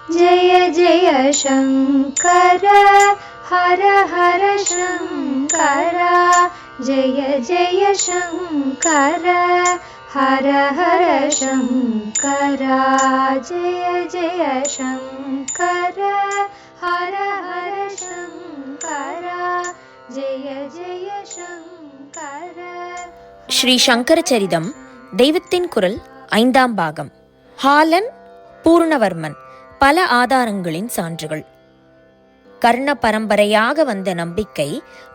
जय जय शङ्कर हर हर शङ्कर जय जय शङ्कर हर हर शङ्कर जय जय शङ्कर हर हर शङ्कर जय जय शङ्कर. ஸ்ரீ சங்கர சரிதம் தெய்வத்தின் குரல் 5ஆம் பாகம். ஹாலன் பூர்ணவர்மன். பல ஆதாரங்களின் சான்றுகள். கர்ண பரம்பரையாக வந்த நம்பிக்கை,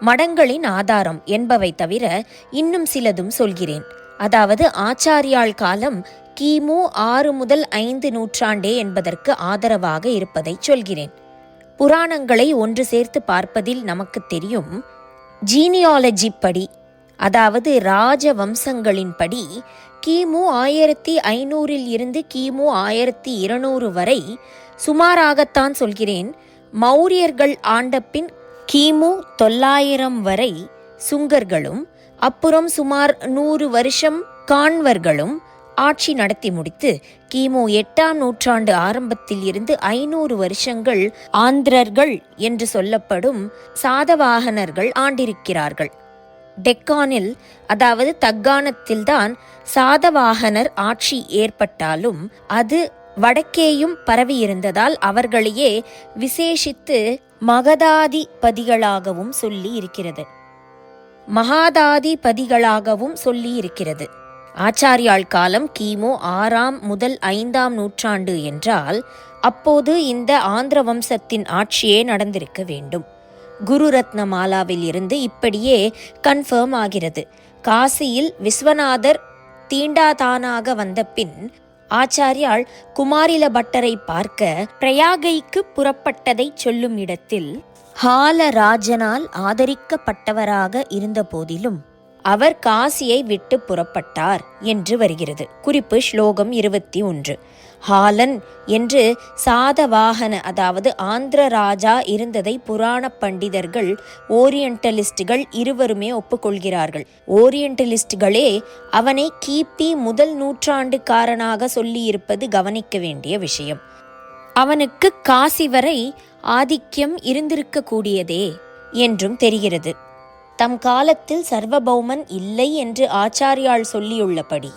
மடங்களின் ஆதாரம் என்பவை தவிர இன்னும் சிலதும் சொல்கிறேன். அதாவது ஆச்சாரியாள் காலம் கிமு 6 முதல் 5 நூற்றாண்டே என்பதற்கு ஆதரவாக இருப்பதை சொல்கிறேன். புராணங்களை ஒன்று சேர்த்து பார்ப்பதில் நமக்கு தெரியும். ஜீனியாலஜி படி, அதாவது ராஜ வம்சங்களின்படி கிமு 1500 இருந்து கிமு 1200 வரை சுமாராகத்தான் சொல்கிறேன். மௌரியர்கள் ஆண்ட பின் கிமு 900 வரை சுங்கர்களும், அப்புறம் சுமார் 100 வருஷம் கான்வர்களும் ஆட்சி நடத்தி முடித்து கிமு 8ஆம் நூற்றாண்டு ஆரம்பத்தில் இருந்து 500 வருஷங்கள் ஆந்திரர்கள் என்று சொல்லப்படும் சாதவாகனர்கள் ஆண்டிருக்கிறார்கள். டெக்கானில், அதாவது தக்காணத்தில்தான் சாதவாகனர் ஆட்சி ஏற்பட்டாலும் அது வடக்கேயும் பரவியிருந்ததால் அவர்களையே விசேஷித்து மகதாதிபதிகளாகவும் சொல்லி இருக்கிறது, மகாதாதிபதிகளாகவும் சொல்லி இருக்கிறது. ஆச்சாரியாள் காலம் கிமு 6ஆம் முதல் 5ஆம் நூற்றாண்டு என்றால் அப்போது இந்த ஆந்திர வம்சத்தின் ஆட்சியே நடந்திருக்க வேண்டும். குரு ரத்னமாலாவில் இருந்து இப்படியே கன்ஃபர்ம் ஆகிறது. காசியில் விஸ்வநாதர் தீண்டாதானாக வந்த பின் ஆச்சாரியாள் குமாரில பட்டரை பார்க்க பிரயாகைக்கு புறப்பட்டதை சொல்லும் இடத்தில் ஹாலராஜனால் ஆதரிக்கப்பட்டவராக இருந்த போதிலும் அவர் காசியை விட்டு புறப்பட்டார் என்று வருகிறது. குறிப்பு ஸ்லோகம் 21. ஹாலன் என்று சாதவாகன, அதாவது ஆந்திர ராஜா இருந்ததை புராண பண்டிதர்கள், ஓரியண்டலிஸ்டுகள் இருவருமே ஒப்புக்கொள்கிறார்கள். ஓரியண்டலிஸ்டுகளே அவனை கிபி 1 நூற்றாண்டுக்காரனாக சொல்லியிருப்பது கவனிக்க வேண்டிய விஷயம். அவனுக்கு காசி வரை ஆதிக்கம் இருந்திருக்க கூடியதே என்றும் தெரிகிறது. தம் காலத்தில் சர்வபௌமன் இல்லை என்று ஆச்சாரியாள் சொல்லியுள்ளபடி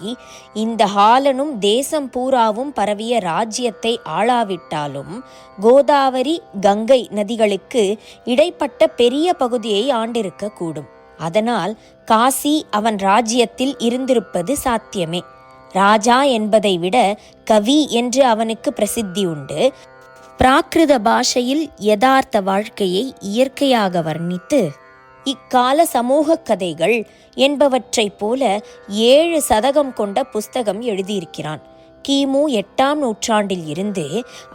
இந்த ஹாலனும் தேசம் பூராவும் பரவிய ராஜ்யத்தை ஆளாவிட்டாலும் கோதாவரி கங்கை நதிகளுக்கு இடைப்பட்ட பெரிய பகுதியை ஆண்டிருக்க கூடும். அதனால் காசி அவன் ராஜ்யத்தில் இருந்திருப்பது சாத்தியமே. ராஜா என்பதை விட கவி என்று அவனுக்கு பிரசித்தி உண்டு. பிராகிருத பாஷையில் யதார்த்த வாழ்க்கையை இயற்கையாக வர்ணித்து இக்கால சமூக கதைகள் என்பவற்றைப் போல 7 சதகம் கொண்ட புஸ்தகம் எழுதியிருக்கிறான். கிமு 8ஆம் நூற்றாண்டில் இருந்து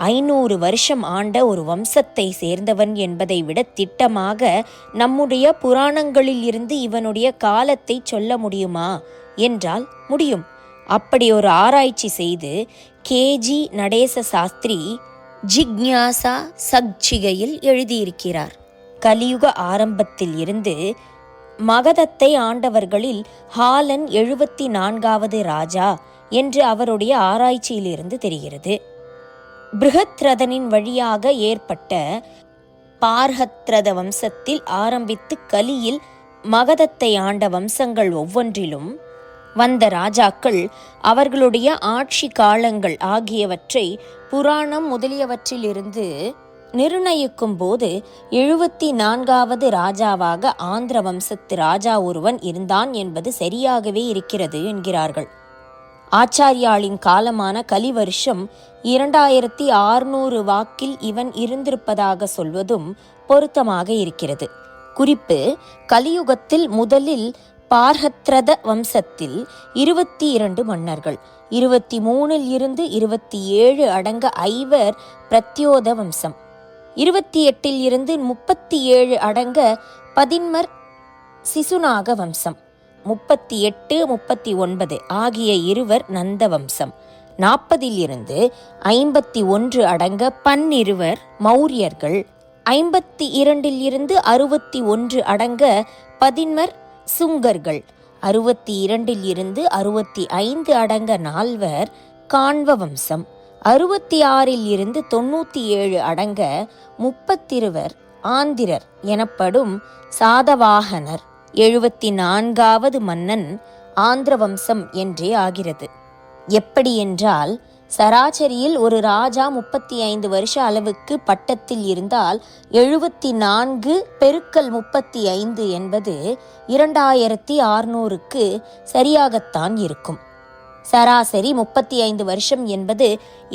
500 வருஷம் ஆண்ட ஒரு வம்சத்தை சேர்ந்தவன் என்பதை விட திட்டமாக நம்முடைய புராணங்களில் இருந்து இவனுடைய காலத்தை சொல்ல முடியுமா என்றால் முடியும். அப்படி ஒரு ஆராய்ச்சி செய்து கேஜி நடேச சாஸ்திரி ஜிக்ஞாசா சக்சிகையில் எழுதியிருக்கிறார். கலியுக ஆரம்பத்தில் இருந்து மகதத்தை ஆண்டவர்களில் ஹாலன் 74வது ராஜா என்று அவருடைய ஆராய்ச்சியிலிருந்து தெரிகிறது. பிருஹத்ரதனின் வழியாக ஏற்பட்ட பார்ஹத்ரத வம்சத்தில் ஆரம்பித்து கலியில் மகதத்தை ஆண்ட வம்சங்கள் ஒவ்வொன்றிலும் வந்த ராஜாக்கள் அவர்களுடைய ஆட்சி காலங்கள் ஆகியவற்றை புராணம் முதலியவற்றிலிருந்து நிர்ணயிக்கும் போது 74வது ராஜாவாக ஆந்திர வம்சத்து ராஜா ஒருவன் இருந்தான் என்பது சரியாகவே இருக்கிறது என்கிறார்கள். ஆச்சாரியாளின் காலமான கலி வருஷம் 2600 வாக்கில் இவன் இருந்திருப்பதாக சொல்வதும் பொருத்தமாக இருக்கிறது. குறிப்பு: கலியுகத்தில் முதலில் பார்ஹத்ரத வம்சத்தில் 22 மன்னர்கள், 23 இருந்து 27 அடங்க ஐவர் பிரத்யோத வம்சம், 28 இருந்து 37 அடங்க பதின்மர் சிசுநாக வம்சம், 38, 39 ஆகிய இருவர் நந்த வம்சம், 40 இருந்து 51 அடங்க பன்னிருவர் மௌரியர்கள், 52 இருந்து 61 அடங்க பதின்மர் சுங்கர்கள், 62 இருந்து 65 அடங்க நால்வர் காண்வ வம்சம், 66 இருந்து 97 அடங்க 32 ஆந்திரர் எனப்படும் சாதவாகனர் 74வது மன்னன் ஆந்திர வம்சம் என்றே ஆகிறது. எப்படி என்றால், சராசரியில் ஒரு ராஜா 35 வருஷ அளவுக்கு பட்டத்தில் இருந்தால் 74 பெருக்கல் 35 என்பது 2600க்கு சரியாகத்தான் இருக்கும். சராசரி 35 வருஷம் என்பது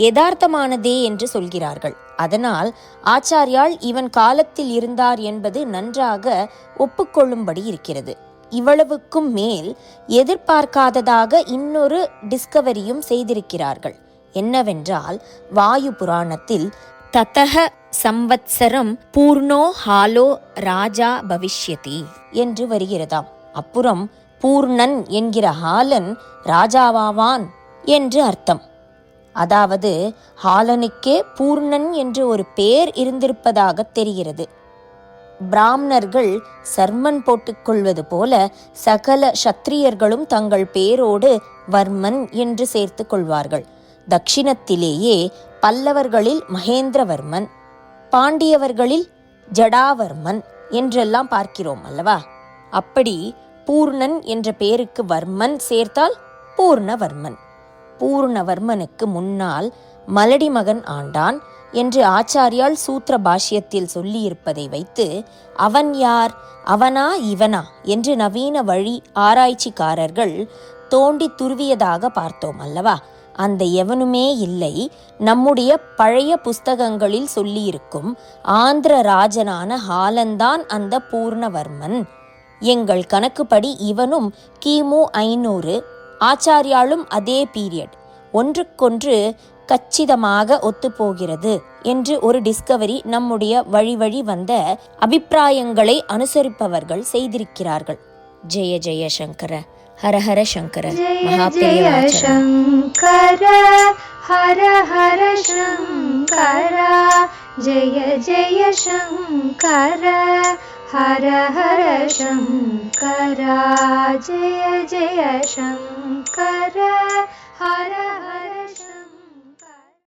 யதார்த்தமானதே என்று சொல்கிறார்கள். அதனால் ஆச்சாரியால் இவன் காலத்தில் இருந்தார் என்பது நன்றாக ஒப்புக்கொள்ளும்படி இருக்கிறது. இவ்வளவுக்கும் மேல் எதிர்பார்க்காததாக இன்னொரு டிஸ்கவரியும் செய்திருக்கிறார்கள். என்னவென்றால், வாயு புராணத்தில் ததஹ சம்வத்சரம் பூர்ணோ ஹாலோ ராஜா பவிஷ்யதி என்று வருகிறதாம். அப்புறம் பூர்ணன் என்கிற ஹாலன் ராஜாவாவான் என்று அர்த்தம். அதாவது ஹாலனுக்கே பூர்ணன் என்று ஒரு பேர் இருந்திருப்பதாக தெரிகிறது. பிராமணர்கள் சர்மன் போட்டுக்கொள்வது போல சகல சத்திரியர்களும் தங்கள் பேரோடு வர்மன் என்று சேர்த்து கொள்வார்கள். தட்சிணத்திலேயே பல்லவர்களில் மகேந்திரவர்மன், பாண்டியவர்களில் ஜடாவர்மன் என்றெல்லாம் பார்க்கிறோம் அல்லவா? அப்படி பூர்ணன் என்ற பேருக்கு வர்மன் சேர்த்தால் பூர்ணவர்மன். பூர்ணவர்மனுக்கு முன்னால் மலடி மகன் ஆண்டான் என்று ஆச்சாரியால் சூத்திர பாஷ்யத்தில் சொல்லியிருப்பதை வைத்து அவன் யார், அவனா இவனா என்று நவீன வழி ஆராய்ச்சிக்காரர்கள் தோண்டி துருவியதாக பார்த்தோம் அல்லவா? அந்த எவனுமே இல்லை. நம்முடைய பழைய புஸ்தகங்களில் சொல்லியிருக்கும் ஆந்திர ராஜனான ஹாலன்தான் அந்த பூர்ணவர்மன். எங்கள் கணக்குப்படி இவனும் கிமு 500, ஆச்சாரியாலும் அதே பீரியட், ஒன்றுக்கொன்று கச்சிதமாக ஒத்துப்போகிறது என்று ஒரு டிஸ்கவரி நம்முடைய வழி வந்த அபிப்பிராயங்களை அனுசரிப்பவர்கள் செய்திருக்கிறார்கள். ஜெய ஜெய சங்கர, ஹர ஹர சங்கர, மகாபெரிய சங்கர, ஹர ஹர சங்கர, ஜெய ஜெய சங்கர, ஹர ஹர சங்கர, ஜெய ஜெய சங்கர, ஹர ஹர